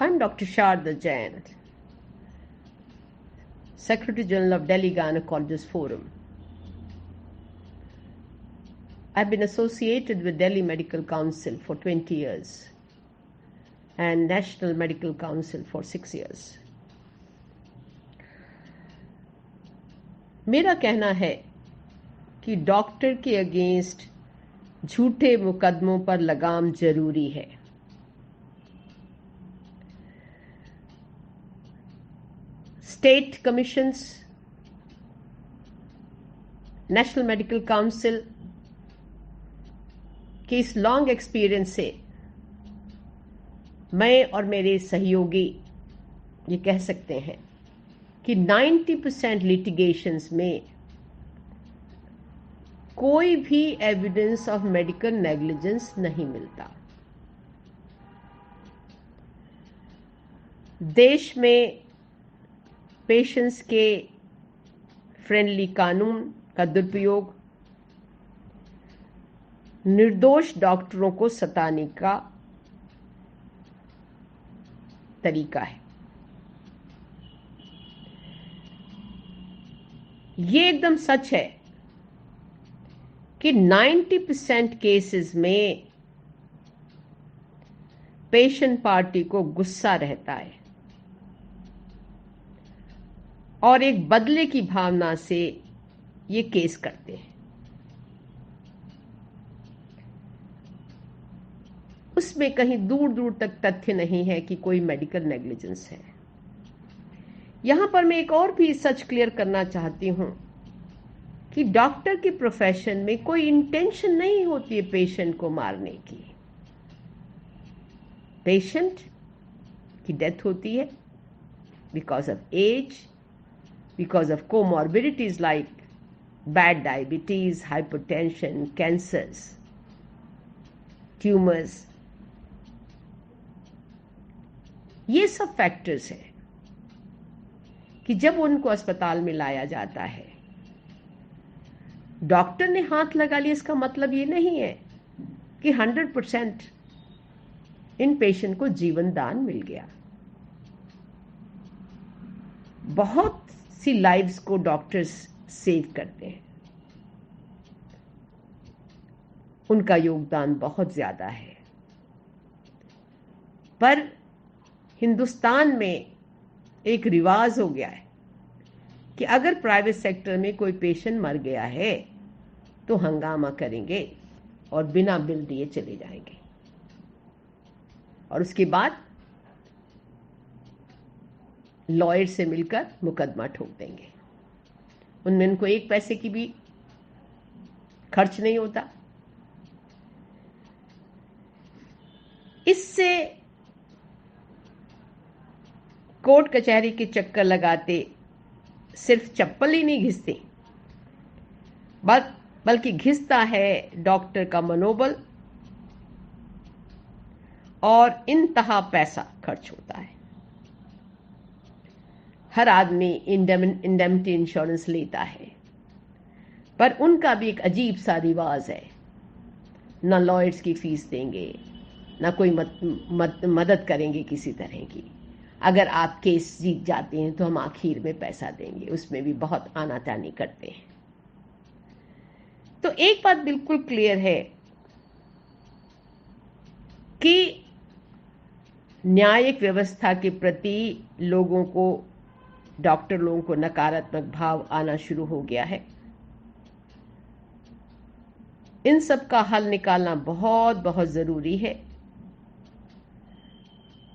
I'm Dr. Sharda Jain, Secretary General of Delhi Gynecologist Forum. I've been associated with Delhi Medical Council for 20 years and National Medical Council for 6 years. मेरा कहना है कि doctor के against झूठे मुकदमों पर लगाम जरूरी है। State commissions, national medical council के इस लॉन्ग एक्सपीरियंस से मैं और मेरे सहयोगी ये कह सकते हैं कि 90% लिटिगेशंस में कोई भी एविडेंस ऑफ मेडिकल नेग्लिजेंस नहीं मिलता। देश में पेशेंट्स के फ्रेंडली कानून का दुरुपयोग निर्दोष डॉक्टरों को सताने का तरीका है। ये एकदम सच है कि 90% केसेस में पेशेंट पार्टी को गुस्सा रहता है और एक बदले की भावना से ये केस करते हैं। उसमें कहीं दूर दूर तक तथ्य नहीं है कि कोई मेडिकल नेग्लिजेंस है। यहां पर मैं एक और भी सच क्लियर करना चाहती हूं कि डॉक्टर की प्रोफेशन में कोई इंटेंशन नहीं होती है पेशेंट को मारने की। पेशेंट की डेथ होती है because of age, because of comorbidities like bad diabetes, hypertension, cancers, tumors. ये सब फैक्टर्स हैं कि जब उनको अस्पताल में लाया जाता है, डॉक्टर ने हाथ लगा लिया, इसका मतलब ये नहीं है कि 100% इन पेशेंट को जीवन दान मिल गया। बहुत सी लाइव्स को डॉक्टर्स सेव करते हैं, उनका योगदान बहुत ज्यादा है। पर हिंदुस्तान में एक रिवाज हो गया है कि अगर प्राइवेट सेक्टर में कोई पेशेंट मर गया है तो हंगामा करेंगे और बिना बिल दिए चले जाएंगे और उसके बाद लॉयर से मिलकर मुकदमा ठोक देंगे। उनमें उनको एक पैसे की भी खर्च नहीं होता। इससे कोर्ट कचहरी के चक्कर लगाते सिर्फ चप्पल ही नहीं घिसती, बल्कि घिसता है डॉक्टर का मनोबल और इंतहा पैसा खर्च होता है। हर आदमी इंडेमनिटी इंश्योरेंस लेता है, पर उनका भी एक अजीब सा रिवाज है, ना लॉयर्स की फीस देंगे, ना कोई मदद करेंगे किसी तरह की। अगर आप केस जीत जाते हैं तो हम आखिर में पैसा देंगे, उसमें भी बहुत आनाकानी करते हैं। तो एक बात बिल्कुल क्लियर है कि न्यायिक व्यवस्था के प्रति डॉक्टर लोगों को नकारात्मक भाव आना शुरू हो गया है। इन सब का हल निकालना बहुत बहुत जरूरी है,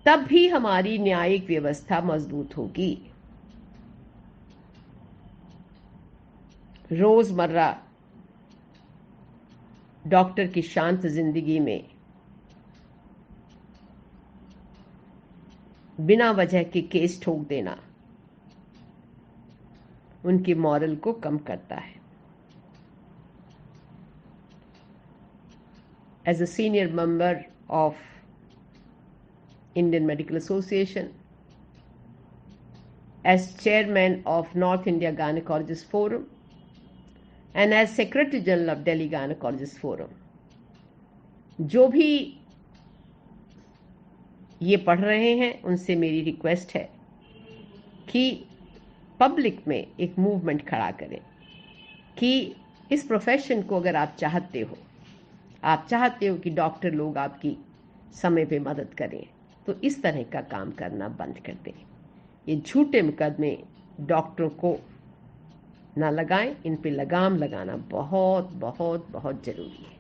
तब भी हमारी न्यायिक व्यवस्था मजबूत होगी। रोजमर्रा डॉक्टर की शांत जिंदगी में बिना वजह के केस ठोक देना उनके मॉरल को कम करता है। As a senior member of Indian Medical Association, as chairman of North India Gynecologist Forum, and as Secretary General of Delhi Gynecologist Forum, जो भी ये पढ़ रहे हैं उनसे मेरी रिक्वेस्ट है कि पब्लिक में एक मूवमेंट खड़ा करें कि इस प्रोफेशन को अगर आप चाहते हो कि डॉक्टर लोग आपकी समय पे मदद करें, तो इस तरह का काम करना बंद कर दें। ये झूठे मुकदमे डॉक्टरों को ना लगाएं, इन पे लगाम लगाना बहुत बहुत बहुत ज़रूरी है।